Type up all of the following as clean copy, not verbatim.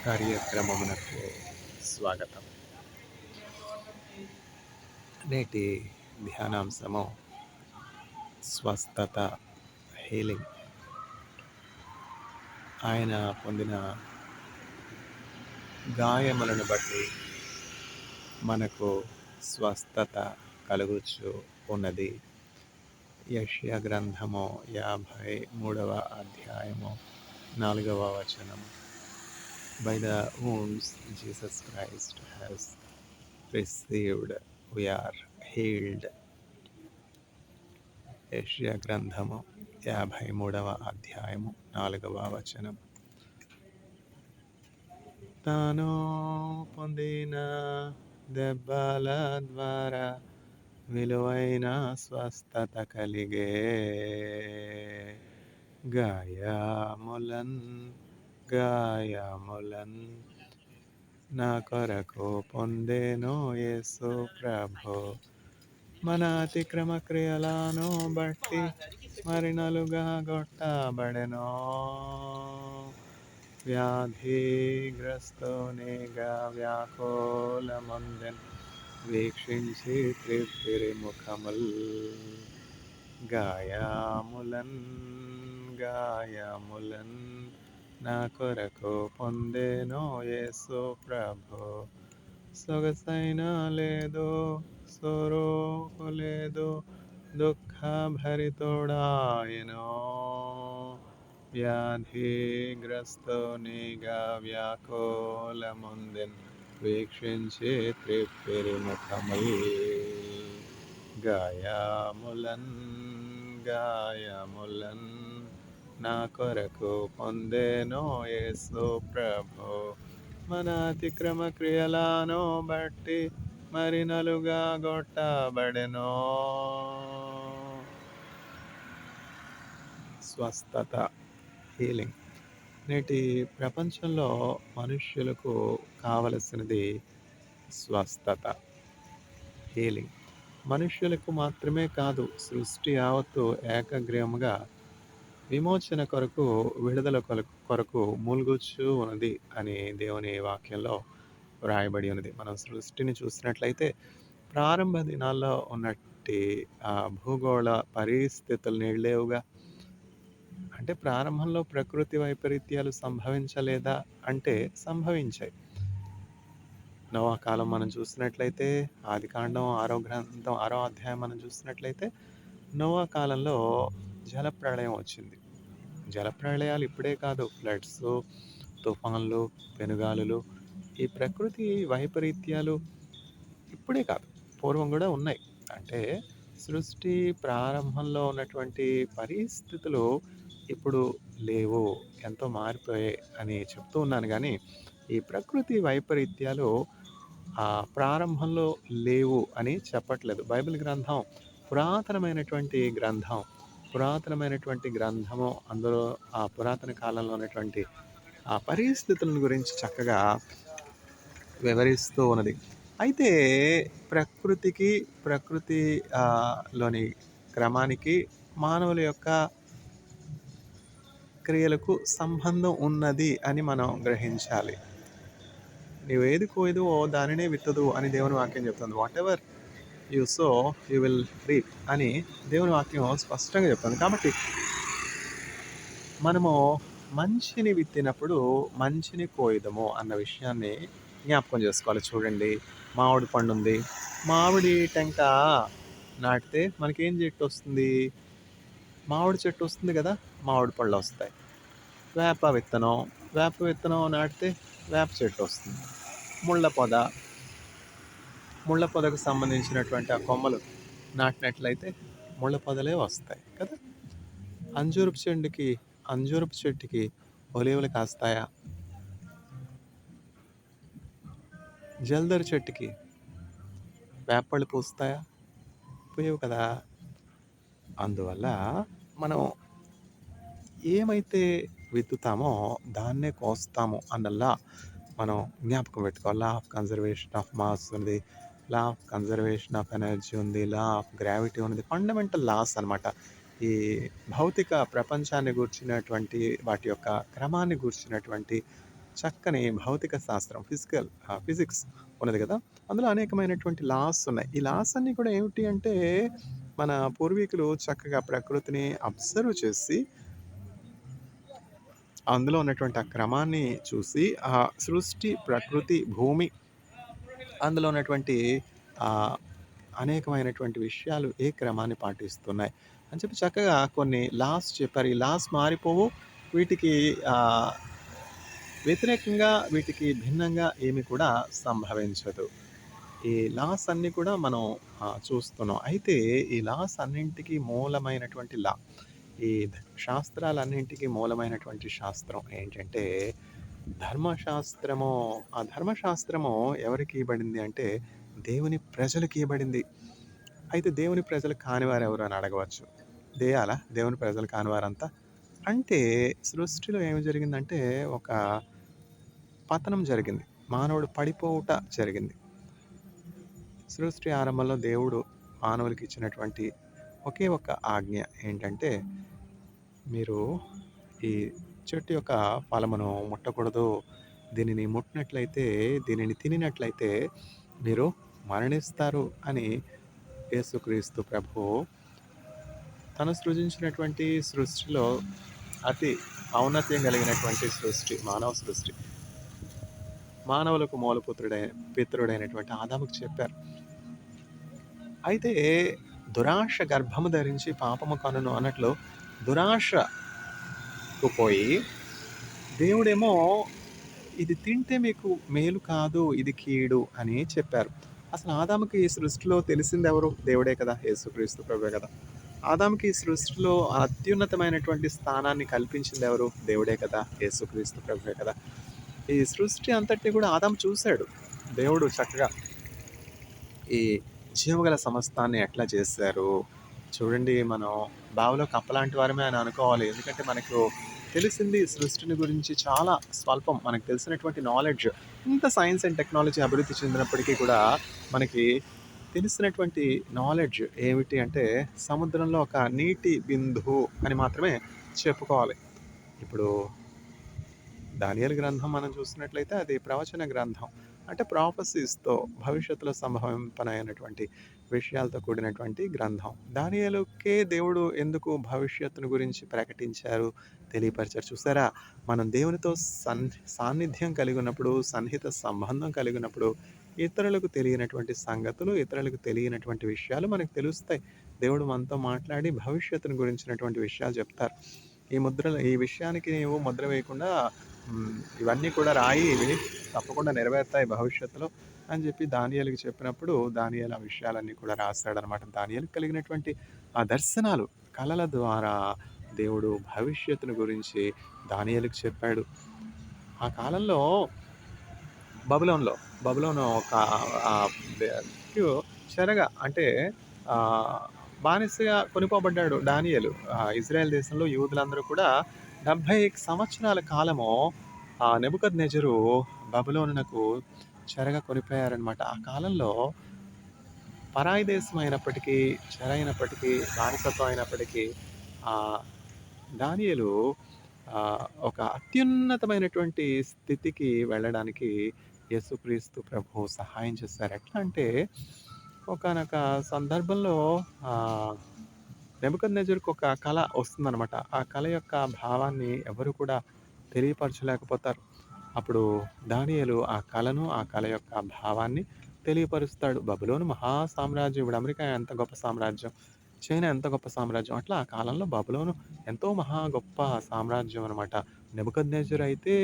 కార్యక్రమమునకు స్వాగతం. నేటి ధ్యానాంశము స్వస్థత, హీలింగ్. ఆయన పొందిన గాయములను బట్టి మనకు స్వస్థత కలుగుచు ఉన్నది. యెషయా గ్రంథము 53వ అధ్యాయము 4వ వచనము. By the wounds Jesus Christ has received, we are healed. యెషయా గ్రంథము 53వ అధ్యాయము 4వ వచనం. తాను పొందిన దెబ్బల ద్వారా విలువైన స్వస్థత కలిగే, గాయములన్ నా కొరకు పొందెను యేసు ప్రభు. మన అతిక్రమ క్రియలను బట్టి మరినలుగా గొట్టబడెను. వ్యాధిగ్రస్తునిగా వ్యాకులముందెన్ వీక్షించి త్రిప్పిరి ముఖముల్. గాయములన్ నా కొరకు పొందెను యేసు ప్రభు. సొగసైన లేదు, సొరుకు లేదు, దుఃఖ భరితోడాయెను. వ్యాధిగ్రస్తునిగా వ్యాకులముందెన్ వీక్షించి త్రిప్పిరి ముఖముల్. గాయములన్ నా కొరకు పొందెను యేసు ప్రభు. మన అతిక్రమ క్రియలను బట్టి మరినలుగా గొట్టబడెను. స్వస్థత, హీలింగ్. నేటి ప్రపంచంలో మనుష్యులకు కావలసినది స్వస్థత, హీలింగ్. మనుష్యులకు మాత్రమే కాదు, సృష్టి యావత్తు ఏకగ్రీవముగా విమోచన కొరకు, విడుదల కొరకు మూల్గుచ్చు ఉన్నది అని దేవుని వాక్యంలో వ్రాయబడి ఉన్నది. మనం సృష్టిని చూసినట్లయితే ప్రారంభ దినాల్లో ఉన్నట్టి ఆ భూగోళ పరిస్థితులు నేడులేవుగా. అంటే ప్రారంభంలో ప్రకృతి వైపరీత్యాలు సంభవించలేదా అంటే సంభవించాయి. నోవా కాలం మనం చూసినట్లయితే, ఆదికాండం 6వ అధ్యాయం మనం చూసినట్లయితే, నోవా కాలంలో జలప్రళయం వచ్చింది. జలప్రళయాలు ఇప్పుడే కాదు, ఫ్లడ్స్, తుఫాన్లు, పెనుగాలులు, ఈ ప్రకృతి వైపరీత్యాలు ఇప్పుడే కాదు, పూర్వం కూడా ఉన్నాయి. అంటే సృష్టి ప్రారంభంలో ఉన్నటువంటి పరిస్థితులు ఇప్పుడు లేవు, ఎంతో మారిపోయాయి అని చెప్తూ ఉన్నాను. కానీ ఈ ప్రకృతి వైపరీత్యాలు ప్రారంభంలో లేవు అని చెప్పట్లేదు. బైబిల్ గ్రంథం పురాతనమైనటువంటి గ్రంథము. అందులో ఆ పురాతన కాలంలో ఉన్నటువంటి ఆ పరిస్థితులను గురించి చక్కగా వివరిస్తూ ఉన్నది. అయితే ప్రకృతి లోని క్రమానికి మానవుల యొక్క క్రియలకు సంబంధం ఉన్నది అని మనం గ్రహించాలి. నీవు ఏది కోయదువో దానినే విత్తదు అని దేవుని వాక్యం చెప్తుంది. What ever you so you will reap అని దేవుని వాక్యం స్పష్టంగా చెప్తుంది. కాబట్టి మనము మంచిని విత్తినప్పుడు మంచిని కోయదము అన్న విషయాన్ని జ్ఞాపకం చేసుకోవాలి. చూడండి, మామిడి పండు ఉంది. మామిడి టెంక నాటితే మనకేం చెట్టు వస్తుంది? మామిడి చెట్టు వస్తుంది కదా, మామిడి పళ్ళు వస్తాయి. వేప విత్తనం నాటితే వేప చెట్టు వస్తుంది. ముళ్ళ పొదకు సంబంధించినటువంటి ఆ కొమ్మలు నాటినట్లయితే ముళ్ళ పొదలే వస్తాయి కదా. అంజూరపు చెట్టుకి ఒలీవలు కాస్తాయా? జల్దరి చెట్టుకి వేపళ్ళు పూస్తాయా? పూయవు కదా. అందువల్ల మనం ఏమైతే విత్తుతామో దాన్నే కోస్తాము అన్నలా మనం జ్ఞాపకం పెట్టుకోవాలి. Law of conservation of mass ఉంది, law of conservation of energy ఉంది, లా ఆఫ్ గ్రావిటీ ఉంది. ఫండమెంటల్ లాస్ అన్నమాట. ఈ భౌతిక ప్రపంచాన్ని గూర్చినటువంటి వాటి యొక్క క్రమాన్ని గూర్చినటువంటి చక్కని భౌతిక శాస్త్రం ఫిజిక్స్ ఉన్నది కదా! అందులో అనేకమైనటువంటి లాస్ ఉన్నాయి. ఈ లాస్ అన్నీ కూడా ఏమిటి అంటే, మన పూర్వీకులు చక్కగా ప్రకృతిని అబ్జర్వ్ చేసి, అందులో ఉన్నటువంటి ఆ క్రమాన్ని చూసి, ఆ సృష్టి, ప్రకృతి, భూమి, అందులో ఉన్నటువంటి ఆహ్, అనేకమైనటువంటి విషయాలు ఏ క్రమాన్ని పాటిస్తున్నాయి అని చెప్పి చక్కగా కొన్ని లాస్ చెప్పారు. ఈ లాస్ మారిపోవు. వీటికి ఆహ్, వ్యతిరేకంగా, వీటికి భిన్నంగా ఏమి కూడా సంభవించదు. ఈ లాస్ అన్నీ కూడా మనం చూస్తున్నాం. అయితే ఈ లాస్ అన్నింటికి మూలమైనటువంటి ఈ శాస్త్రాలన్నింటికి మూలమైనటువంటి శాస్త్రం ఏంటంటే ధర్మశాస్త్రము. ఆ ధర్మశాస్త్రము ఎవరికి ఇయ్యబడింది అంటే దేవుని ప్రజలకి ఇయ్యబడింది. అయితే దేవుని ప్రజలు కానివారెవరు అని అడగవచ్చు. దేవుని ప్రజలు కానివారంతా? అంటే సృష్టిలో ఏమి జరిగిందంటే ఒక పతనం జరిగింది. మానవుడు పడిపోవుట జరిగింది. సృష్టి ఆరంభంలో దేవుడు మానవులకి ఇచ్చినటువంటి ఒకే ఒక ఆజ్ఞ ఏంటంటే, మీరు ఈ చెట్టు యొక్క ఫలమును ముట్టకూడదు. దీనిని ముట్టినట్లయితే, దీనిని తినినట్లయితే మీరు మరణిస్తారు అని యేసుక్రీస్తు ప్రభువు తను సృజించినటువంటి సృష్టిలో అతి ఔన్నత్యం కలిగినటువంటి సృష్టి, మానవ సృష్టి. మానవులకు పితరుడైనటువంటి ఆదాముకు చెప్పారు. అయితే దురాశ గర్భము ధరించి పాపము కనును అన్నట్లు దురాశకు పోయి దేవుడేమో ఇది తింటే మీకు మేలు కాదు, ఇది కీడు అని చెప్పారు. అసలు ఆదాముకి ఈ సృష్టిలో తెలిసిందెవరు? దేవుడే కదా! యేసుక్రీస్తు ప్రభువే కదా! ఆదాముకి ఈ సృష్టిలో అత్యున్నతమైనటువంటి స్థానాన్ని కల్పించిందెవరు? దేవుడే కదా! యేసుక్రీస్తు ప్రభువే కదా! ఈ సృష్టి అంతటిని కూడా ఆదాము చూసాడు. దేవుడు చక్కగా ఈ జీవగల సమస్తాన్ని ఎట్లా చేశారు? చూడండి, మనం బావిలో కప్పలాంటి వారమే అని అనుకోవాలి. ఎందుకంటే మనకు తెలిసింది సృష్టిని గురించి చాలా స్వల్పం. మనకు తెలిసినటువంటి నాలెడ్జ్ ఇంత సైన్స్ అండ్ టెక్నాలజీ అభివృద్ధి చెందినప్పటికీ కూడా మనకి తెలిసినటువంటి నాలెడ్జ్ ఏమిటి అంటే సముద్రంలో ఒక నీటి బిందువు అని మాత్రమే చెప్పుకోవాలి. ఇప్పుడు దానియేలు గ్రంథం మనం చూసినట్లయితే అది ప్రవచన గ్రంథం. అంటే ప్రాఫెసీస్‌తో భవిష్యత్తులో సంభవింపనైనటువంటి విషయాలతో కూడినటువంటి గ్రంథం. దానియేలుకే దేవుడు ఎందుకు భవిష్యత్తును గురించి ప్రకటించారు, తెలియపరిచారు. చూసారా? మనం దేవునితో సాన్నిధ్యం కలిగి ఉన్నప్పుడు, సన్నిహిత సంబంధం కలిగి ఉన్నప్పుడు ఇతరులకు తెలియనటువంటి సంగతులు, ఇతరులకు తెలియనటువంటి విషయాలు మనకు తెలుస్తాయి. దేవుడు మనతో మాట్లాడి భవిష్యత్తును గురించినటువంటి విషయాలు చెప్తారు. ఈ విషయానికి నీవు ముద్ర వేయకుండా ఇవన్నీ కూడా రాయి, ఇవి తప్పకుండా నెరవేరుతాయి భవిష్యత్తులో అని చెప్పి దానియేలుకి చెప్పినప్పుడు దానియేలు ఆ విషయాలన్నీ కూడా రాస్తాడనమాట. దానియేలుకి కలిగినటువంటి ఆ దర్శనాలు, కలల ద్వారా దేవుడు భవిష్యత్తును గురించి దానియేలుకి చెప్పాడు. ఆ కాలంలో బబులోను ఒక చెరగా అంటే బానిసగా కొనిపోబడ్డాడు దానియేలు. ఇజ్రాయెల్ దేశంలో యూదులందరూ కూడా 70 సంవత్సరాల కాలము నెబుకద్నెజరు బబులోనునకు చెరగా కొనిపోయారనమాట. ఆ కాలంలో పరాయి దేశం అయినప్పటికీ, చెర అయినప్పటికీ, బానిసత్వం అయినప్పటికీ దానియేలు ఒక అత్యున్నతమైనటువంటి స్థితికి వెళ్ళడానికి యేసుక్రీస్తు ప్రభువు సహాయం చేశారు. ఎట్లా అంటే ఒకానొక సందర్భంలో నెబుకద్నెజరుకు ఒక కళ వస్తుందనమాట. ఆ కళ యొక్క భావాన్ని ఎవరు కూడా తెలియపరచలేకపోతారు. అప్పుడు దానియేలు ఆ కళను, ఆ కళ యొక్క భావాన్ని తెలియపరుస్తాడు. బబులోను మహా సామ్రాజ్యం. ఇప్పుడు అమెరికా ఎంత గొప్ప సామ్రాజ్యం, చైనా ఎంత గొప్ప సామ్రాజ్యం. అట్లా ఆ కాలంలో బబులోను ఎంతో మహా గొప్ప సామ్రాజ్యం అనమాట. నెబుకద్నెజర్ అయితే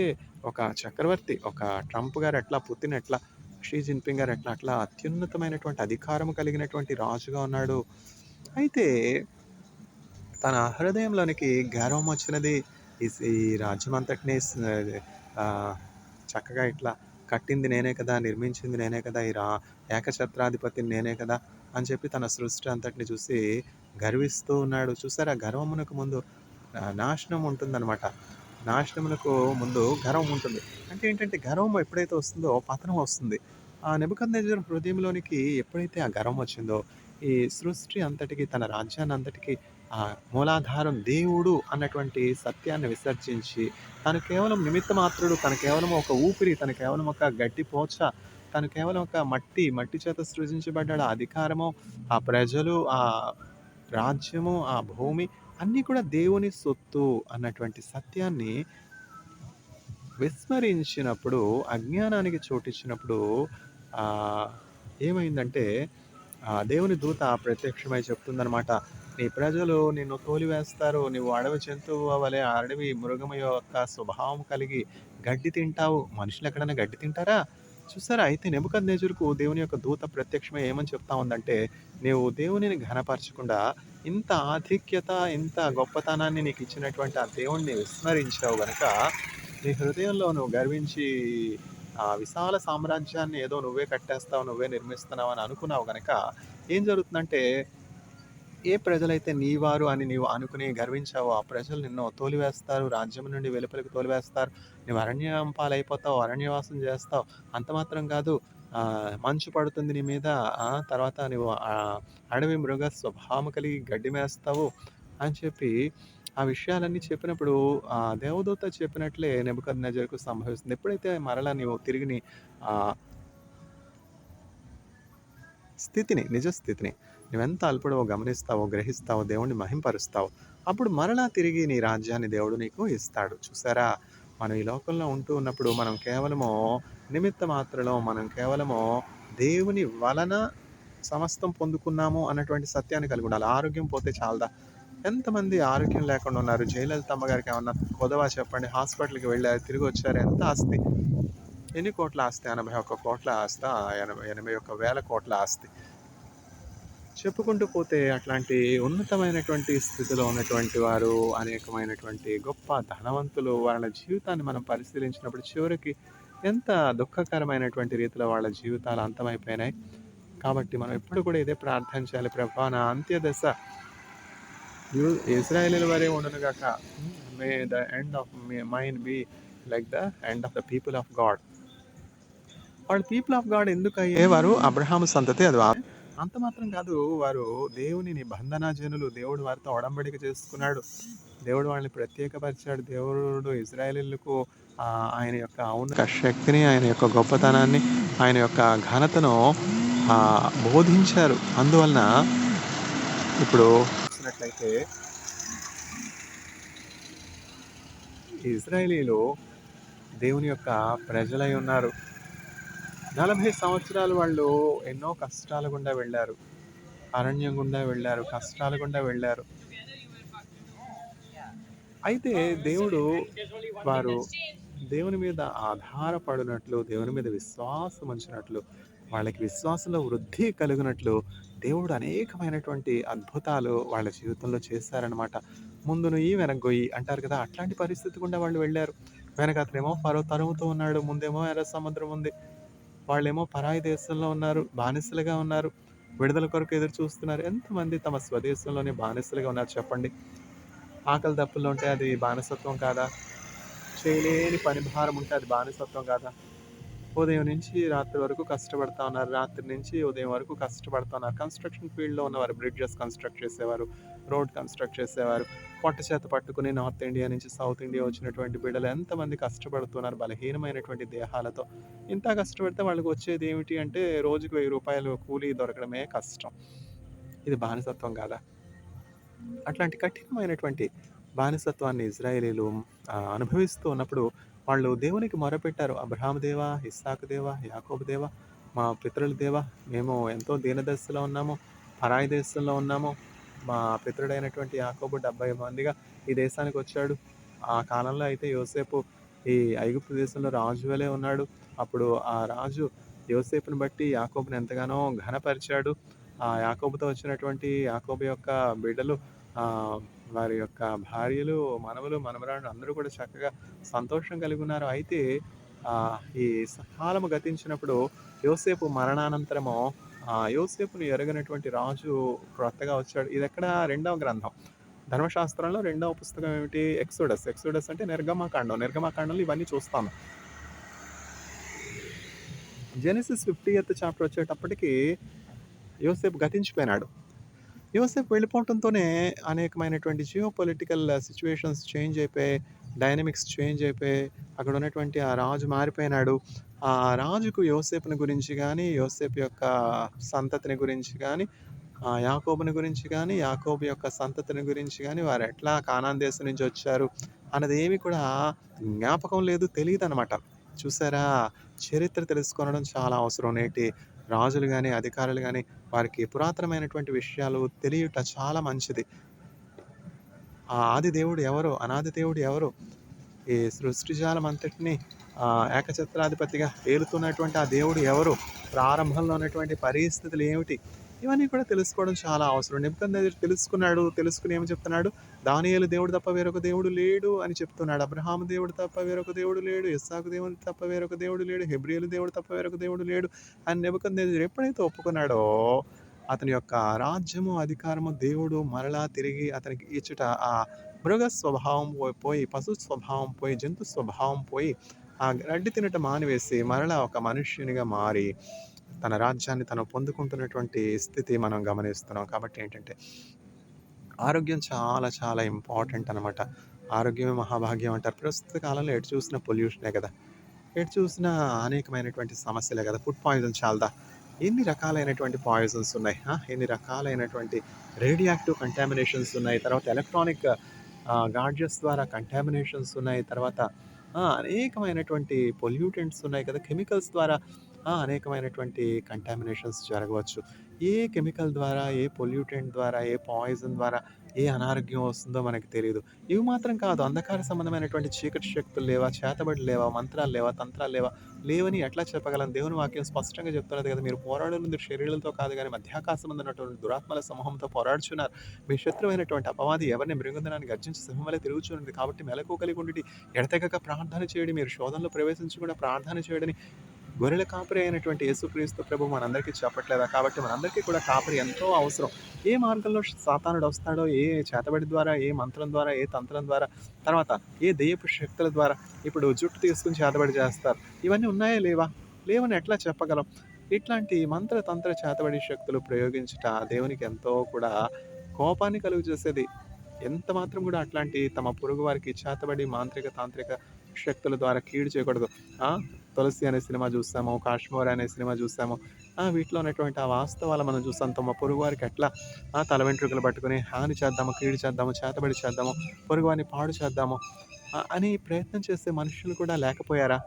ఒక చక్రవర్తి. ఒక ట్రంప్ గారు ఎట్లా, పుతిన్ ఎట్లా, షీ జిన్‌పింగ్ గారు ఎట్లా, అట్లా అత్యున్నతమైనటువంటి అధికారం కలిగినటువంటి రాజుగా ఉన్నాడు. అయితే తన హృదయంలోనికి గర్వం వచ్చినది. ఈ రాజ్యమంతటిని చక్కగా ఇట్లా కట్టింది నేనే కదా! నిర్మించింది నేనే కదా! ఏకఛత్రాధిపతిని నేనే కదా! అని చెప్పి తన సృష్టి అంతటిని చూసి గర్విస్తూ ఉన్నాడు. చూసారా? గర్వమునకు ముందు నాశనం ఉంటుందనమాట. నాశనమునకు ముందు గర్వం ఉంటుంది. అంటే ఏంటంటే గర్వం ఎప్పుడైతే వస్తుందో పతనం వస్తుంది. ఆ నెబుకద్నెజరు హృదయంలోనికి ఎప్పుడైతే ఆ గర్వం వచ్చిందో ఈ సృష్టి అంతటికి, తన రాజ్యాన్ని అంతటికి ఆ మూలాధారం దేవుడు అన్నటువంటి సత్యాన్ని విసర్జించి, తను కేవలం నిమిత్త మాత్రుడు, తను కేవలం ఒక ఊపిరి, తను కేవలం ఒక గడ్డి పోచ, తను కేవలం ఒక మట్టి చేత సృజించబడ్డాడు. ఆ అధికారము, ఆ ప్రజలు, ఆ రాజ్యము, ఆ భూమి అన్నీ కూడా దేవుని సొత్తు అన్నటువంటి సత్యాన్ని విస్మరించినప్పుడు, అజ్ఞానానికి చోటిచ్చినప్పుడు ఆహ్, ఏమైందంటే దేవుని దూత ప్రత్యక్షమై చెప్తుందనమాట. నీ ప్రజలు నిన్ను తోలివేస్తారు. నువ్వు అడవి జంతువు వలె అడవి మృగము యొక్క స్వభావం కలిగి గడ్డి తింటావు. మనుషులెక్కడైనా గడ్డి తింటారా? చూసారా? అయితే నెబుకద్నెజరుకు దేవుని యొక్క దూత ప్రత్యక్షమై ఏమని చెప్తా ఉందంటే, నీవు దేవునిని ఘనపరచకుండా ఇంత ఆధిక్యత, ఇంత గొప్పతనాన్ని నీకిచ్చినటువంటి ఆ దేవుడిని విస్మరించావు గనక, నీ హృదయంలో నువ్వు గర్వించి ఆ విశాల సామ్రాజ్యాన్ని ఏదో నువ్వే కట్టేస్తావు, నువ్వే నిర్మిస్తున్నావు అని అనుకున్నావు గనక, ఏం జరుగుతుందంటే, ఏ ప్రజలైతే నీ వారు అని నీవు అనుకుని గర్వించావో, ఆ ప్రజలు నిన్ను తోలివేస్తారు. రాజ్యం నుండి వెలుపలికి తోలివేస్తారు. నువ్వు అరణ్యం పాలైపోతావు. అరణ్యవాసం చేస్తావు. అంత మాత్రం కాదు, మంచు పడుతుంది నీ మీద. తర్వాత నువ్వు అడవి మృగ స్వభావం కలిగి గడ్డి మేస్తావు అని చెప్పి, ఆ విషయాలన్నీ చెప్పినప్పుడు దేవదూత చెప్పినట్లే నెబుకద్నెజరుకు సంభవిస్తుంది. ఎప్పుడైతే మరలా నీవు తిరిగి నీ ఆహ్, నిజ స్థితిని నువ్వెంత అల్పుడవో గమనిస్తావో, గ్రహిస్తావో, దేవుణ్ణి మహింపరుస్తావో, అప్పుడు మరలా తిరిగి నీ రాజ్యాన్ని దేవుడు నీకు ఇస్తాడు. చూసారా? మనం ఈ లోకంలో ఉంటూ ఉన్నప్పుడు మనం కేవలము నిమిత్త మాత్రలో, మనం కేవలము దేవుని వలన సమస్తం పొందుకున్నాము అన్నటువంటి సత్యాన్ని కలిగి ఉండాలి. ఆరోగ్యం పోతే చాలదా? ఎంతమంది ఆరోగ్యం లేకుండా ఉన్నారు. జయలలితమ్మ గారికి ఏమన్నా కొదవా చెప్పండి? హాస్పిటల్‌కి వెళ్లారు, తిరిగొచ్చారు. ఎంత ఆస్తి? ఎన్ని కోట్ల ఆస్తి? 81,00,00,000 ఆస్తా? 81,000 కోట్ల ఆస్తి. చెప్పుకుంటూ పోతే అట్లాంటి ఉన్నతమైనటువంటి స్థితిలో ఉన్నటువంటి వారు, అనేకమైనటువంటి గొప్ప ధనవంతులు, వాళ్ళ జీవితాన్ని మనం పరిశీలించినప్పుడు చివరికి ఎంత దుఃఖకరమైనటువంటి రీతిలో వాళ్ళ జీవితాలు అంతమైపోయినాయి. కాబట్టి మనం ఎప్పుడు కూడా ఇదే ప్రార్థన చేయాలి. ప్రభా, నా అంత్యదశ ఇశ్రాయేలీయుల వలె ఉండునుగాక. May the end of mine be like the end of the people of God. వాళ్ళు పీపుల్ ఆఫ్ గాడ్ ఎందుకు అయ్యేవారు? అబ్రహాము సంతతి. అది అంత మాత్రం కాదు, వారు దేవుని నిబంధన జనులు. దేవుడు వారితో ఒడంబడిక చేసుకున్నాడు. దేవుడు వాళ్ళని ప్రత్యేకపరిచాడు. దేవుడు ఇశ్రాయేలీయులకు ఆయన యొక్క ఔన్నత శక్తిని, ఆయన యొక్క గొప్పతనాన్ని, ఆయన యొక్క ఘనతను బోధించారు. అందువలన ఇప్పుడు చూసినట్లయితే ఇశ్రాయేలీయులు దేవుని యొక్క ప్రజలై ఉన్నారు. 40 సంవత్సరాలు వాళ్ళు ఎన్నో కష్టాల గుండా వెళ్ళారు. అరణ్యం గుండా వెళ్ళారు. కష్టాల గుండా వెళ్ళారు. అయితే దేవుడు వారు దేవుని మీద ఆధారపడినట్లు, దేవుని మీద విశ్వాసం ఉంచినట్లు, వాళ్ళకి విశ్వాసంలో వృద్ధి కలిగినట్లు దేవుడు అనేకమైనటువంటి అద్భుతాలు వాళ్ళ జీవితంలో చేశారనమాట. ముందు నుయ్యి వెనక గొయ్యి అంటారు కదా! అట్లాంటి పరిస్థితి గుండా వాళ్ళు వెళ్ళారు. వెనక అతనేమో ఫరో తరుముతూ ఉన్నాడు. ముందేమో ఎర్ర సముద్రం ఉంది. వాళ్ళేమో పరాయి దేశంలో ఉన్నారు. బానిసలుగా ఉన్నారు. విడుదల కొరకు ఎదురు చూస్తున్నారు. ఎంతమంది తమ స్వదేశంలోనే బానిసలుగా ఉన్నారు చెప్పండి? ఆకలి దప్పులు ఉంటే అది బానిసత్వం కాదా? చేయలేని పని భారం ఉంటే అది బానిసత్వం కాదా? ఉదయం నుంచి రాత్రి వరకు కష్టపడతా ఉన్నారు. రాత్రి నుంచి ఉదయం వరకు కష్టపడతా ఉన్నారు. కన్‌స్ట్రక్షన్ ఫీల్డ్‌లో ఉన్నవారు బ్రిడ్జెస్ కన్‌స్ట్రక్ట్ చేసేవారు. రోడ్ కన్‌స్ట్రక్ట్ చేసేవారు. పొట్ట చేత పట్టుకుని నార్త్ ఇండియా నుంచి సౌత్ ఇండియా వచ్చినటువంటి బిడ్డలు ఎంతమంది కష్టపడుతున్నారు బలహీనమైనటువంటి దేహాలతో. ఇంత కష్టపడితే వాళ్ళకి వచ్చేది ఏమిటి అంటే రోజుకి ₹1000 కూలీ దొరకడమే కష్టం. ఇది బానిసత్వం కాదా? అట్లాంటి కఠినమైనటువంటి బానిసత్వాన్ని ఇజ్రాయేలీలు అనుభవిస్తూ ఉన్నప్పుడు వాళ్ళు దేవునికి మొరపెట్టారు. అబ్రహాము దేవా, ఇస్సాకు దేవా, యాకోబు దేవా, మా పితరుల దేవా, మేము ఎంతో దీనదశలో ఉన్నాము, పరాయి దేశంలో ఉన్నాము. మా పితరుడైనటువంటి యాకోబు 70 మందిగా ఈ దేశానికి వచ్చాడు. ఆ కాలంలో అయితే యోసేపు ఈ ఐగుప్తు దేశంలో రాజు వలె ఉన్నాడు. అప్పుడు ఆ రాజు యోసేపుని బట్టి యాకోబుని ఎంతగానో ఘనపరిచాడు. ఆ యాకోబుతో వచ్చినటువంటి యాకోబు యొక్క బిడ్డలు, వారి యొక్క భార్యలు, మనవలు, మనమరాళ్ళు అందరూ కూడా చక్కగా సంతోషం కలిగి ఉన్నారు. అయితే ఈ కాలము గతించినప్పుడు యోసేపు మరణానంతరము యోసేపుని ఎరగనటువంటి రాజు క్రొత్తగా వచ్చాడు. ఇదెక్కడ? రెండవ గ్రంథం. ధర్మశాస్త్రంలో రెండవ పుస్తకం ఏమిటి? ఎక్సోడస్. ఎక్సోడస్ అంటే నిర్గమకాండం. నిర్గమకాండంలో ఇవన్నీ చూస్తాము. జెనెసిస్ 50th చాప్టర్ వచ్చేటప్పటికి యోసేపు గతించిపోయినాడు. యోసేపు వెళ్ళిపోవటంతోనే అనేకమైనటువంటి జియోపొలిటికల్ సిట్యుయేషన్స్ చేంజ్ అయిపోయాయి. డైనమిక్స్ చేంజ్ అయిపోయాయి. అక్కడ ఉన్నటువంటి ఆ రాజు మారిపోయినాడు. ఆ రాజుకు యోసేపుని గురించి గాని, యోసేపు యొక్క సంతతిని గురించి గాని, యాకోబుని గురించి గాని, యాకోబు యొక్క సంతతిని గురించి గాని, వారెట్లా కానాను దేశం నుంచి వచ్చారు అన్నదేమి కూడా జ్ఞాపకం లేదు, తెలీదనమాట. చూసారా? చరిత్ర తెలుసుకోనడం చాలా అవసరం. నేటి రాజులు గాని, అధికారులు గాని వారికి పురాతనమైనటువంటి విషయాలు తెలియుట చాలా మంచిది. ఆ ఆది దేవుడు ఎవరో, అనాది దేవుడు ఎవరో, ఈ సృష్టిజాలం అంతటిని ఏకఛత్రాధిపతిగా ఏలుతున్నటువంటి ఆ దేవుడు ఎవరు? ప్రారంభంలో ఉన్నటువంటి పరిస్థితులు ఏమిటి? ఇవన్నీ కూడా తెలుసుకోవడం చాలా అవసరం. నెబుకద్నెజరు తెలుసుకున్నాడు. తెలుసుకొని ఏమి చెప్తున్నాడు? దానియేలు దేవుడు తప్ప వేరొక దేవుడు లేడు అని చెప్తున్నాడు. అబ్రహాము దేవుడు తప్ప వేరొక దేవుడు లేడు. ఇస్సాకు దేవుడు తప్ప వేరొక దేవుడు లేడు. హెబ్రీయుల దేవుడు తప్ప వేరొక దేవుడు లేడు అని నెబుకద్నెజరు ఎప్పుడైతే ఒప్పుకున్నాడో, అతని యొక్క రాజ్యము, అధికారము దేవుడు మరలా తిరిగి అతనికి ఇచ్చుట, ఆ మృగ స్వభావం పోయి, పశు స్వభావం పోయి, జంతు స్వభావం పోయి, ఆ గడ్డి తినటం మానివేసి మరలా ఒక మనుష్యునిగా మారి తన రాజ్యాన్ని తను పొందుకుంటున్నటువంటి స్థితి మనం గమనిస్తున్నాం. కాబట్టి ఏంటంటే ఆరోగ్యం చాలా చాలా ఇంపార్టెంట్ అనమాట. ఆరోగ్యమే మహాభాగ్యం అంటారు. ప్రస్తుత కాలంలో ఎటు చూసినా పొల్యూషనే కదా! ఎటు చూసినా అనేకమైనటువంటి సమస్యలే కదా! ఫుడ్ పాయిజన్ చాలదా? ఎన్ని రకాలైనటువంటి పాయిజన్స్ ఉన్నాయి. ఎన్ని రకాలైనటువంటి రేడియాక్టివ్ కంటామినేషన్స్ ఉన్నాయి. తర్వాత ఎలక్ట్రానిక్ గాడ్జెట్స్ ద్వారా కంటామినేషన్స్ ఉన్నాయి. తర్వాత అనేకమైనటువంటి పొల్యూటెంట్స్ ఉన్నాయి కదా! కెమికల్స్ ద్వారా అనేకమైనటువంటి కంటామినేషన్స్ జరగవచ్చు. ఏ కెమికల్ ద్వారా, ఏ పొల్యూటెంట్ ద్వారా, ఏ పాయిజన్ ద్వారా ఏ అనారోగ్యం వస్తుందో మనకు తెలీదు. ఇవి మాత్రం కాదు, అంధకార సంబంధమైనటువంటి చీకటి శక్తులు లేవా? చేతబడులు లేవా? మంత్రాలు లేవా? తంత్రాలు లేవా? లేవని ఎట్లా చెప్పగలం? దేవుని వాక్యం స్పష్టంగా చెప్తున్నది కదా! మీరు పోరాడునది శరీరులతో కాదు గానీ మధ్యాకాశమందున్నటువంటి దురాత్మల సమూహంతో పోరాడుచున్నారు. మీ శత్రువైనటువంటి అపవాది ఎవరిని మృంగుదనాన్ని గర్జించి సింహం వలె తిరుగుచున్నది. కాబట్టి మెలకువ కలిగి ఉండుడి. ఎడతెగక ప్రార్థన చేయడి. మీరు శోధనలో ప్రవేశించకుండా ప్రార్థన చేయడని గొర్రెల కాపరి అయినటువంటి యేసుక్రీస్తు ప్రభువు మనందరికీ చెప్పట్లేదా? కాబట్టి మనందరికీ కూడా కాపరి ఎంతో అవసరం. ఏ మార్గంలో సాతానుడు వస్తాడో, ఏ చేతబడి ద్వారా, ఏ మంత్రం ద్వారా, ఏ తంత్రం ద్వారా, తర్వాత ఏ దెయ్యపు శక్తుల ద్వారా, ఇప్పుడు జుట్టు తీసుకొని చేతబడి చేస్తారు. ఇవన్నీ ఉన్నాయా? లేవా? లేవని ఎట్లా చెప్పగలం? ఇట్లాంటి మంత్ర, తంత్ర, చేతబడి శక్తులు ప్రయోగించుట దేవునికి ఎంతో కూడా కోపాన్ని కలుగజేసేది. ఎంత మాత్రం కూడా అట్లాంటి తమ పొరుగు వారికి చేతబడి మాంత్రిక, తాంత్రిక శక్తుల ద్వారా కీడు చేయకూడదు. ఆ! 'తులసి' అనే సినిమా చూసాము. 'కాశ్మోర్' అనే సినిమా చూసాము. వీటిలో ఉన్నటువంటి ఆ వాస్తవాలు మనం చూసాం. తమ పొరుగు వారికి ఎట్లా తల వెంట్రుకలు పట్టుకొని హాని చేద్దాము, కీడు చేద్దాము, చేతబడి చేద్దాము, పొరుగువారిని పాడు చేద్దాము అని ప్రయత్నం చేసే మనుషులు కూడా లేకపోయారా?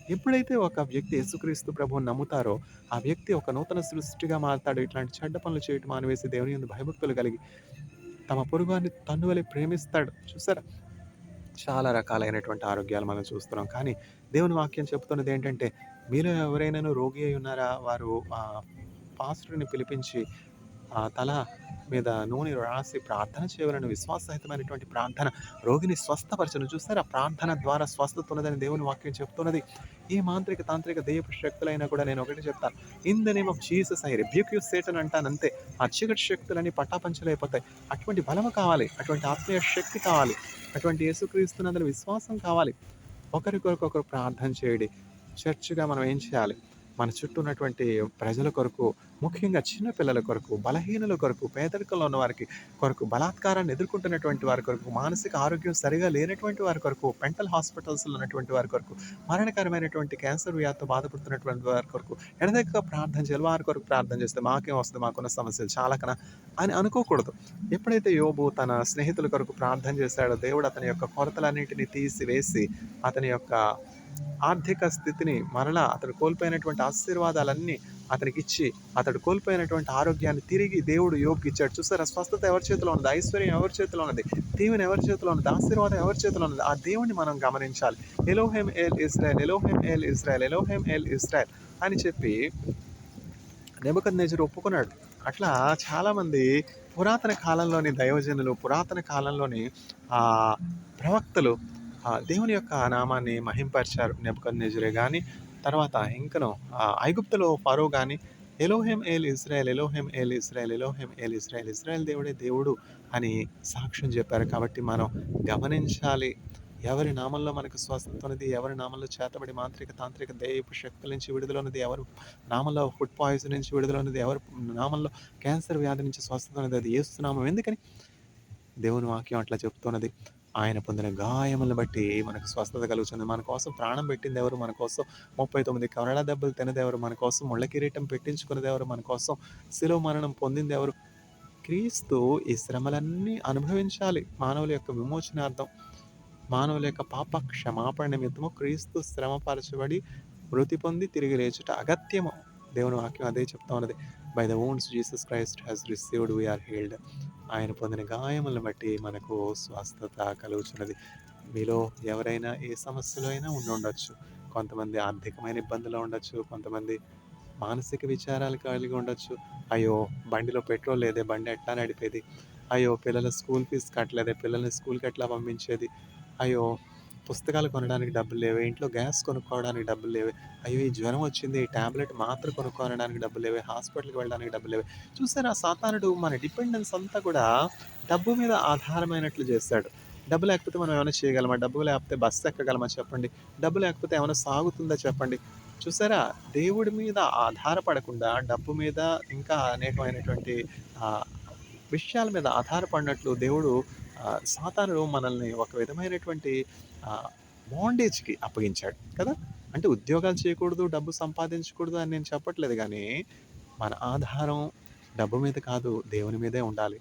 ఎప్పుడైతే ఒక వ్యక్తి యేసుక్రీస్తు ప్రభువుని నమ్ముతారో, ఆ వ్యక్తి ఒక నూతన సృష్టిగా మారతాడు. ఇట్లాంటి చెడ్డ పనులు చేయటం మానివేసి దేవుని యందు భయభక్తులు కలిగి తమ పొరుగువారిని తన్ను వలె ప్రేమిస్తాడు. చూసారా? చాలా రకాలైనటువంటి ఆరోగ్యాలు మనం చూస్తున్నాం. కానీ దేవుని వాక్యం చెప్తున్నది ఏంటంటే, మీలో ఎవరైనాను రోగి అయి ఉన్నారా? వారు పాస్టర్‌ని పిలిపించి తల మీద నూనె రాసి ప్రార్థన చేయవలెను. విశ్వాససహితమైనటువంటి ప్రార్థన రోగిని స్వస్థపరచును. చూసారా? ప్రార్థన ద్వారా స్వస్థత ఉన్నదని దేవుని వాక్యం చెప్తున్నది. ఏ మాంత్రిక, తాంత్రిక, దెయ్యపు శక్తులైనా కూడా నేను ఒకటే చెప్తాను. In the name of Jesus I rebuke you Satan అంటానంతే. ఆ చీకటి శక్తులన్నీ పటాపంచలైపోతాయి. అటువంటి బలము కావాలి. అటువంటి ఆత్మీయ శక్తి కావాలి. అటువంటి యేసుక్రీస్తునందుల విశ్వాసం కావాలి. ఒకరికొకరు ప్రార్థన చేయండి. చర్చ్‌గా మనం ఏం చేయాలి? మన చుట్టూ ఉన్నటువంటి ప్రజల కొరకు, ముఖ్యంగా చిన్న పిల్లల కొరకు, బలహీనుల కొరకు, పేదరికంలో ఉన్న వారికి కొరకు, బలాత్కారాన్ని ఎదుర్కొంటున్నటువంటి వారి కొరకు, మానసిక ఆరోగ్యం సరిగా లేనటువంటి వారి కొరకు, మెంటల్ హాస్పిటల్స్‌లో ఉన్నటువంటి వారి కొరకు, మరణకరమైనటువంటి క్యాన్సర్ వ్యాధితో బాధపడుతున్నటువంటి వారి కొరకు ఎడతెగక ప్రార్థన చేయాలి. వారి కొరకు ప్రార్థన చేస్తే మాకేం వస్తుంది? మాకున్న సమస్యలు చాలకనా అని అనుకోకూడదు. ఎప్పుడైతే యోబు తన స్నేహితుల కొరకు ప్రార్థన చేశాడో, దేవుడు అతని యొక్క కొరతలన్నింటినీ తీసివేసి అతని యొక్క ఆర్థిక స్థితిని మరలా అతడు కోల్పోయినటువంటి ఆశీర్వాదాలన్నీ అతనికిచ్చి, అతడు కోల్పోయినటువంటి ఆరోగ్యాన్ని తిరిగి దేవుడు యోబుకి ఇచ్చాడు. చూసారా? స్వస్థత ఎవరి చేతిలో ఉన్నది? ఐశ్వర్యం ఎవరి చేతిలో ఉన్నది? దీవెన ఎవరి చేతిలో ఉన్నది? ఆశీర్వాదం ఎవరి చేతిలో ఉన్నది? ఆ దేవుణ్ణి మనం గమనించాలి. Elohim El Israel, Elohim El Israel, Elohim El Israel అని చెప్పి నెబుకద్నెజరు ఒప్పుకున్నాడు. అట్లా చాలామంది పురాతన కాలంలోని దైవజనులు, పురాతన కాలంలోని ప్రవక్తలు దేవుని యొక్క నామాన్ని మహింపరిచారు. నెబుకద్నెజరే గాని, తర్వాత ఇంకను ఐగుప్తులో ఫరో గాని, Elohim El Israel, Elohim El Israel, Elohim El Israel, Israel దేవుడే దేవుడు అని సాక్ష్యం చెప్పారు. కాబట్టి మనం గమనించాలి. ఎవరి నామంలో మనకు స్వస్థత ఉన్నది, ఎవరి నామంలో చేతబడి మాంత్రిక తాంత్రిక దెయ్యపు శక్తుల నుంచి విడుదల ఉన్నది, ఎవరి నామంలో ఫుడ్ పాయిజన్ నుంచి విడుదల ఉన్నది, ఎవరి నామంలో క్యాన్సర్ వ్యాధి నుంచి స్వస్థత ఉన్నది, అది యేసు నామం. ఎందుకని? దేవుని వాక్యం అట్లా చెప్తున్నది. ఆయన పొందిన గాయములను బట్టి మనకు స్వస్థత కలుగుతుంది. మన కోసం ప్రాణం పెట్టింది ఎవరు? మన కోసం 39 కవరల దెబ్బలు తినదెవరు? మన కోసం ముళ్ళ కిరీటం పెట్టించుకున్నదెవరు? మన కోసం శిలువ మరణం పొందిందెవరు? క్రీస్తు ఈ శ్రమలన్నీ అనుభవించాలి. మానవుల యొక్క విమోచనార్థం, మానవుల యొక్క పాప క్షమాపణ నిమిత్తము క్రీస్తు శ్రమపరచబడి మృతి పొంది తిరిగి లేచుట అగత్యము. దేవుని వాక్యం అదే చెప్తా ఉన్నది. By the wounds Jesus Christ has received we're healed. ఆయన పొందిన గాయములను బట్టి మనకు స్వస్థత కలుగుతున్నది. మీలో ఎవరైనా ఏ సమస్యలో అయినా ఉండొచ్చు. కొంతమంది ఆర్థికమైన ఇబ్బందులు ఉండొచ్చు, కొంతమంది మానసిక విచారాలు కలిగి ఉండొచ్చు. అయ్యో, బండిలో పెట్రోల్ లేదే, బండి ఎట్లా నడిపేది? అయ్యో, పిల్లల స్కూల్ ఫీజు కట్టలేదే, పిల్లల్ని స్కూల్కి ఎట్లా పంపించేది? అయ్యో, పుస్తకాలు కొనడానికి డబ్బులు లేవే, ఇంట్లో గ్యాస్ కొనుక్కోవడానికి డబ్బులు లేవే, అయ్యో ఈ జ్వరం వచ్చింది, ఈ టాబ్లెట్ మాత్ర కొనుక్కోవడానికి డబ్బులు లేవే, హాస్పిటల్కి వెళ్ళడానికి డబ్బులు లేవే. చూసారా, సాతానుడు మన డిపెండెన్స్ అంతా కూడా డబ్బు మీద ఆధారమైనట్లు చేస్తాడు. డబ్బు లేకపోతే మనం ఏమైనా చేయగలమా? డబ్బు లేకపోతే బస్సు ఎక్కగలమా చెప్పండి? డబ్బు లేకపోతే ఏమైనా సాగుతుందా చెప్పండి? చూసారా, దేవుడి మీద ఆధారపడకుండా డబ్బు మీద ఇంకా అనేకమైనటువంటి విషయాల మీద ఆధారపడినట్లు దేవుడు సాతానుడు మనల్ని ఒక విధమైనటువంటి బాండేజ్కి అప్పగించాడు కదా. అంటే ఉద్యోగాలు చేయకూడదు, డబ్బు సంపాదించకూడదు అని నేను చెప్పట్లేదు, కానీ మన ఆధారం డబ్బు మీద కాదు, దేవుని మీదే ఉండాలి.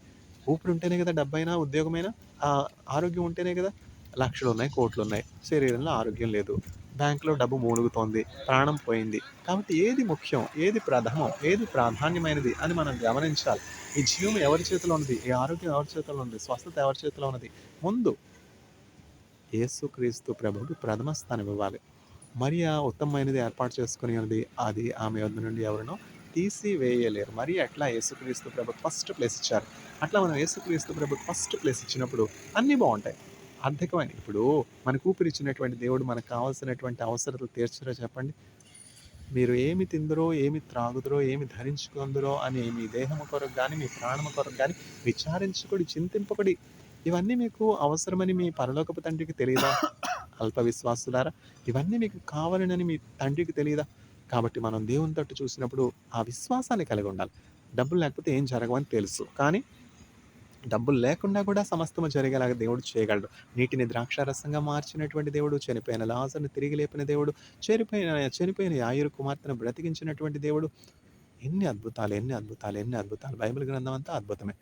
ఊపిరి ఉంటేనే కదా డబ్బైనా, ఉద్యోగమైనా. ఆరోగ్యం ఉంటేనే కదా. లక్షలు ఉన్నాయి, కోట్లు ఉన్నాయి, శరీరంలో ఆరోగ్యం లేదు, బ్యాంకులో డబ్బు మూలుగుతోంది, ప్రాణం పోయింది. కాబట్టి ఏది ముఖ్యం, ఏది ప్రథమం, ఏది ప్రాధాన్యమైనది అని మనం గమనించాలి. ఈ జీవం ఎవరి చేతిలో ఉన్నది? ఈ ఆరోగ్యం ఎవరి చేతిలో ఉంది? స్వస్థత ఎవరి చేతిలో ఉన్నది? ముందు యేసుక్రీస్తు ప్రభువుకి ప్రథమ స్థానం ఇవ్వాలి. మరియా ఉత్తమమైనది ఏర్పాటు చేసుకుని ఉన్నది, అది ఆమె వద్ద నుండి ఎవరినో తీసివేయలేరు. మరి అట్లా యేసుక్రీస్తు ప్రభుకి ఫస్ట్ ప్లేస్ ఇచ్చారు. అట్లా మనం యేసుక్రీస్తు ప్రభుకి ఫస్ట్ ప్లేస్ ఇచ్చినప్పుడు అన్నీ బాగుంటాయి. ఆర్థికమైన, ఇప్పుడు మనకు ఊపిరిచ్చినటువంటి దేవుడు మనకు కావాల్సినటువంటి అవసరతలు తీర్చరా చెప్పండి? మీరు ఏమి తిందురో, ఏమి త్రాగుదురో, ఏమి ధరించుకుందురో అని మీ దేహము కొరకు కానీ, మీ ప్రాణము కొరకు కానీ విచారించుకొని చింతింపబడి, ఇవన్నీ మీకు అవసరమని మీ పరలోకపు తండ్రికి తెలియదా? అల్ప విశ్వాసులారా, ఇవన్నీ మీకు కావాలనని మీ తండ్రికి తెలియదా? కాబట్టి మనం దేవుని తట్టు చూసినప్పుడు ఆ విశ్వాసాన్ని కలిగి ఉండాలి. డబ్బులు లేకపోతే ఏం జరగవని తెలుసు, కానీ డబ్బులు లేకుండా కూడా సమస్తము జరిగేలాగా దేవుడు చేయగలడు. నీటిని ద్రాక్షారసంగా మార్చినటువంటి దేవుడు, చనిపోయిన లాజరును తిరిగి లేపిన దేవుడు, చనిపోయిన యాయిరు కుమార్తెను బ్రతికించినటువంటి దేవుడు. ఎన్ని అద్భుతాలు, ఎన్ని అద్భుతాలు, ఎన్ని అద్భుతాలు! బైబిల్ గ్రంథం అంతా అద్భుతమే.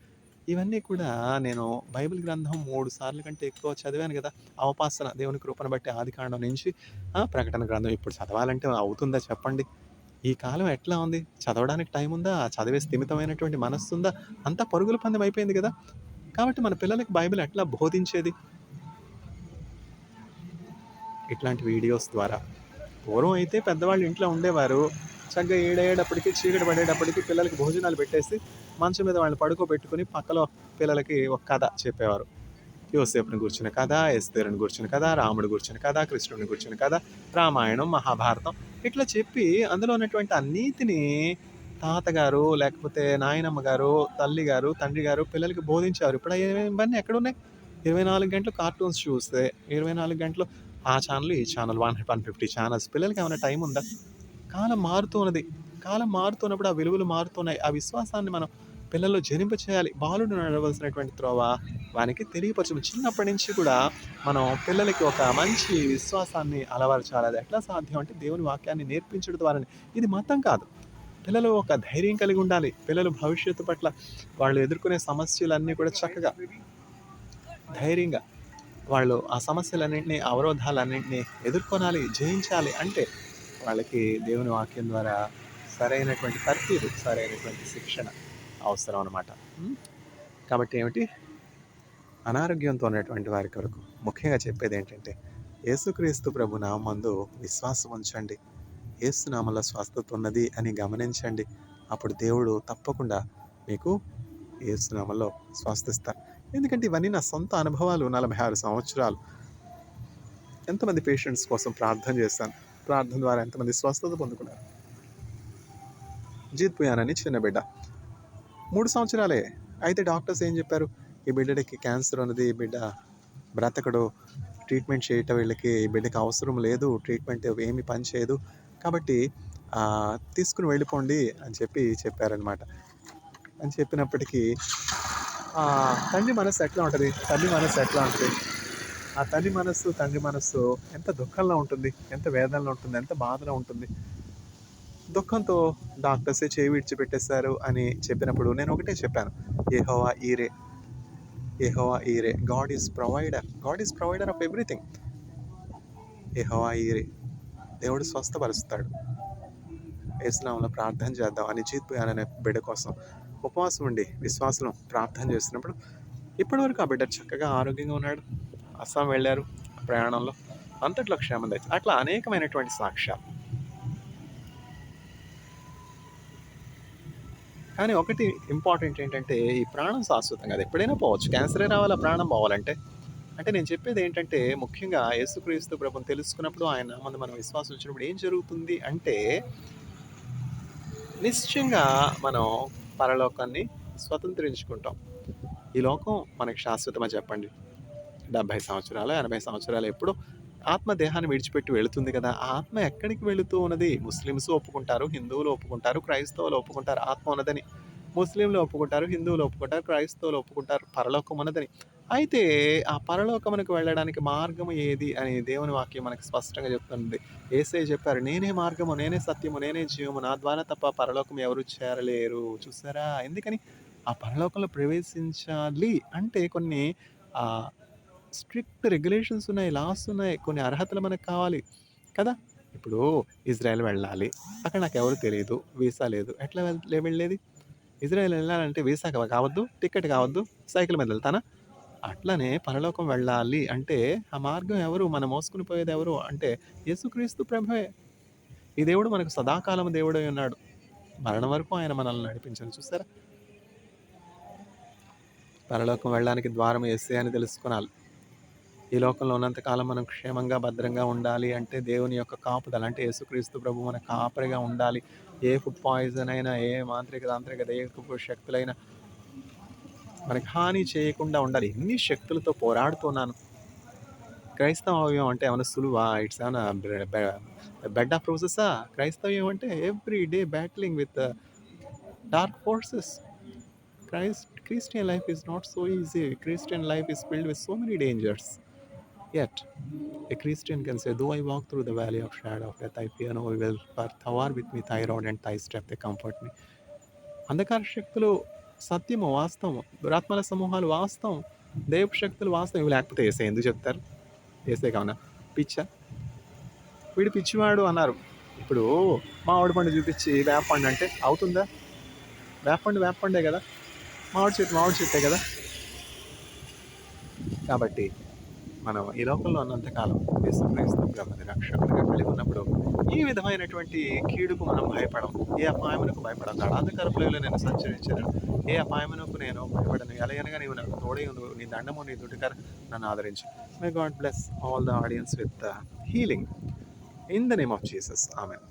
ఇవన్నీ కూడా నేను బైబిల్ గ్రంథం 3 సార్లు కంటే ఎక్కువ చదివాను కదా. అవపాసన, దేవుని కృపను బట్టి ఆదికాండం నుంచి ప్రకటన గ్రంథం ఇప్పుడు చదవాలంటే అవుతుందా చెప్పండి? ఈ కాలం ఎట్లా ఉంది? చదవడానికి టైం ఉందా? చదివే స్థిమితమైనటువంటి మనస్సుందా? అంతా పరుగుల పందెం అయిపోయింది కదా. కాబట్టి మన పిల్లలకి బైబిల్ ఎట్లా బోధించేది? ఇట్లాంటి వీడియోస్ ద్వారా. పూర్వం అయితే పెద్దవాళ్ళు ఇంట్లో ఉండేవారు. చక్కగా ఏడయ్యేటప్పటికి, చీకటి పడేటప్పటికి పిల్లలకి భోజనాలు పెట్టేసి మంచం మీద వాళ్ళని పడుకోబెట్టుకుని పక్కలో పిల్లలకి ఒక కథ చెప్పేవారు. యోసేపుని గూర్చిన కథ, ఎస్తేరుని గూర్చిన కథ, రాముడి గూర్చిన కథ, కృష్ణుడిని గూర్చిన కథ, రామాయణం, మహాభారతం ఇట్లా చెప్పి అందులో ఉన్నటువంటి ఆ నీతిని తాతగారు, లేకపోతే నాయనమ్మ గారు, తల్లి గారు, తండ్రి గారు పిల్లలకి బోధించారు. ఇప్పుడు ఇవన్నీ ఎక్కడున్నాయి? 24 గంటలు కార్టూన్స్ చూస్తే, 24 గంటలు ఆ ఛానల్, ఈ ఛానల్, 150 ఛానల్స్. పిల్లలకి ఏమైనా టైం ఉందా? కాలం మారుతూ ఉన్నది. కాలం మారుతున్నప్పుడు ఆ విలువలు మారుతున్నాయి. ఆ విశ్వాసాన్ని మనం పిల్లల్లో జనింపచేయాలి. బాలుడు నడవలసినటువంటి త్రోవ వానికి తెలియపరచడం. చిన్నప్పటి నుంచి కూడా మనం పిల్లలకి ఒక మంచి విశ్వాసాన్ని అలవరచాలి. అది ఎట్లా సాధ్యం అంటే దేవుని వాక్యాన్ని నేర్పించడం ద్వారానే. ఇది మతం కాదు. పిల్లలు ఒక ధైర్యం కలిగి ఉండాలి. పిల్లలు భవిష్యత్తు పట్ల వాళ్ళు ఎదుర్కొనే సమస్యలన్నీ కూడా చక్కగా, ధైర్యంగా వాళ్ళు ఆ సమస్యలన్నింటినీ, అవరోధాలన్నింటినీ ఎదుర్కొనాలి, జయించాలి. అంటే వాళ్ళకి దేవుని వాక్యం ద్వారా సరైనటువంటి తర్ఫీదు, సరైనటువంటి శిక్షణ అవసరం అన్నమాట. కాబట్టి ఏమిటి, అనారోగ్యంతో ఉన్నటువంటి వారి కొరకు ముఖ్యంగా చెప్పేది ఏంటంటే, యేసుక్రీస్తు ప్రభు నామందు విశ్వాసం ఉంచండి. యేసు నామంలో స్వస్థత ఉన్నది అని గమనించండి. అప్పుడు దేవుడు తప్పకుండా మీకు యేసు నామంలో స్వస్థిస్తారు. ఎందుకంటే ఇవన్నీ నా సొంత అనుభవాలు. 46 సంవత్సరాలు ఎంతమంది పేషెంట్స్ కోసం ప్రార్థన చేశాను. ప్రార్థన ద్వారా ఎంతమంది స్వస్థత పొందుకున్నారు. జీత్ పుయానని చిన్న బిడ్డ, 3 సంవత్సరాలే. అయితే డాక్టర్స్ ఏం చెప్పారు? ఈ బిడ్డకి క్యాన్సర్ ఉన్నది, ఈ బిడ్డ బ్రతకడు, ట్రీట్మెంట్ చేయటం వీళ్ళకి ఈ బిడ్డకి అవసరం లేదు. ట్రీట్మెంట్ ఏమి పని చేయదు. కాబట్టి తీసుకొని వెళ్ళిపోండి అని చెప్పారనమాట. అని చెప్పినప్పటికీ తండ్రి మనస్సు ఎట్లా ఉంటది? తల్లి మనస్సు ఎట్లా ఉంటది? ఆ తల్లి మనస్సు, తండ్రి మనస్సు ఎంత దుఃఖంలో ఉంటుంది, ఎంత వేదనలో ఉంటుంది, ఎంత బాధలో ఉంటుంది. దుఃఖంతో డాక్టర్సే చేయి విడిచిపెట్టేశారు అని చెప్పినప్పుడు నేను ఒకటే చెప్పాను. యెహోవా ఈరే, యెహోవా ఈరే. God is provider of everything. యెహోవా ఈరే. దేవుడు స్వస్థపరుస్తాడు. యేసునామములో ప్రార్థన చేద్దాం. అనిజిత్ భయాన్ అనే బిడ్డ కోసం ఉపవాసం ఉండి విశ్వాసం ప్రార్థన చేస్తున్నప్పుడు ఇప్పటివరకు ఆ బిడ్డ చక్కగా ఆరోగ్యంగా ఉన్నాడు. అస్సాం వెళ్ళారు ప్రయాణంలో, అంతట్లో క్షేమం తెచ్చి అట్లా అనేకమైనటువంటి సాక్ష్యాలు. కానీ ఒకటి ఇంపార్టెంట్ ఏంటంటే, ఈ ప్రాణం శాశ్వతం కాదు, ఎప్పుడైనా పోవచ్చు. క్యాన్సరే రావాలా ప్రాణం పోవాలంటే? అంటే నేను చెప్పేది ఏంటంటే, ముఖ్యంగా యేసుక్రీస్తు ప్రభువుని తెలుసుకున్నప్పుడు, ఆయన నామందు మనం విశ్వాసం వచ్చినప్పుడు ఏం జరుగుతుంది అంటే, నిశ్చయంగా మనం పరలోకాన్ని స్వతంత్రించుకుంటాం. ఈ లోకం మనకి శాశ్వతమా చెప్పండి? 70 సంవత్సరాలు, 80 సంవత్సరాలు ఎప్పుడో ఆత్మ దేహాన్ని విడిచిపెట్టి వెళుతుంది కదా! ఆ ఆత్మ ఎక్కడికి వెళుతూ ఉన్నది? ముస్లిమ్స్ ఒప్పుకుంటారు, హిందువులు ఒప్పుకుంటారు, క్రైస్తవులు ఒప్పుకుంటారు ఆత్మ ఉన్నదని. ముస్లింలు ఒప్పుకుంటారు, హిందువులు ఒప్పుకుంటారు, క్రైస్తవులు ఒప్పుకుంటారు పరలోకం ఉన్నదని. అయితే ఆ పరలోకమునకు వెళ్ళడానికి మార్గం ఏది అని దేవుని వాక్యం మనకు స్పష్టంగా చెప్తుంది. యేసయ్య చెప్పారు, నేనే మార్గము, నేనే సత్యము, నేనే జీవము, నా ద్వారా తప్ప పరలోకం ఎవరు చేరలేరు. చూసారా? ఎందుకని? ఆ పరలోకంలో ప్రవేశించాలి అంటే కొన్ని స్ట్రిక్ట్ రెగ్యులేషన్స్ ఉన్నాయి, లాస్ ఉన్నాయి, కొన్ని అర్హతలు మనకు కావాలి కదా! ఇప్పుడు ఇజ్రాయెల్ వెళ్ళాలి. అక్కడ నాకెవరు తెలీదు. వీసా లేదు. ఎట్లా వెళ్ళేది? ఇజ్రాయెల్ వెళ్ళాలంటే వీసా కావద్దు, టికెట్ కావద్దు, సైకిల్ మీద వెళ్తానా? అట్లనే పరలోకం వెళ్ళాలి అంటే ఆ మార్గం ఎవరు? మనం మోసుకొని పోయేది ఎవరు అంటే యేసుక్రీస్తు ప్రభువే. ఈ దేవుడు మనకు సదాకాలం దేవుడై ఉన్నాడు. మరణం వరకు ఆయన మనల్ని నడిపించాడు. చూసారా? పరలోకం వెళ్ళడానికి ద్వారం యేసే అని తెలుసుకోనాలి. ఈ లోకంలో ఉన్నంతకాలం మనం క్షేమంగా, భద్రంగా ఉండాలి అంటే దేవుని యొక్క కాపుదల, అంటే యేసుక్రీస్తు ప్రభువు మన కాపరిగా ఉండాలి. ఏ ఫుడ్ పాయిజన్ అయినా, ఏ మాంత్రిక, తాంత్రిక, దయ్యపు శక్తులైనా మనకి హాని చేయకుండా ఉండాలి. ఎన్ని శక్తులతో పోరాడుతున్నాను. క్రైస్తవ్యం అంటే ఏమైనా సులువా? ఇట్స్ ఏమైనా బెడ్ ఆఫ్ రోజెసా? క్రైస్తవ్యం అంటే every day బ్యాటిలింగ్ with dark forces. Christian life is not so easy. Christian life is filled with so many dangers. Yet, a Christian can say, though I walk through the valley of shadow of death, I fear no evil, for thou art with me, thy rod and thy staff, they comfort me. అంధకార శక్తులు సత్యము, వాస్తవం. దురాత్మల సమూహాలు వాస్తవం. దైవపు శక్తులు వాస్తవం. ఇవి లేకపోతే యేసయ్య ఎందుకు చెప్తారు? యేసయ్య కావునా పిచ్చా? వీడు పిచ్చివాడు అన్నారు. ఇప్పుడు మామిడి పండు చూపించి వేప పండు అంటే అవుతుందా? వేప పండే కదా. మామిడి చెట్టే కదా. కాబట్టి మనం ఈ లోకంలో ఉన్నంతకాలం యేసుక్రీస్తు ప్రభువుని రక్షకునిగా కలిగి ఉన్నప్పుడు ఈ విధమైనటువంటి కీడుకు మనం భయపడం. ఏ అపాయమునకు భయపడం. గాఢాంధకారములో నేను సంచరించను, ఏ అపాయమునకు నేను భయపడను. ఎలాగనగా నీవు నాకు తోడై ఉండు, నీ దండము, నీ దుటికర నన్ను ఆదరించు. May God bless all the audience with healing in the name of Jesus. Amen.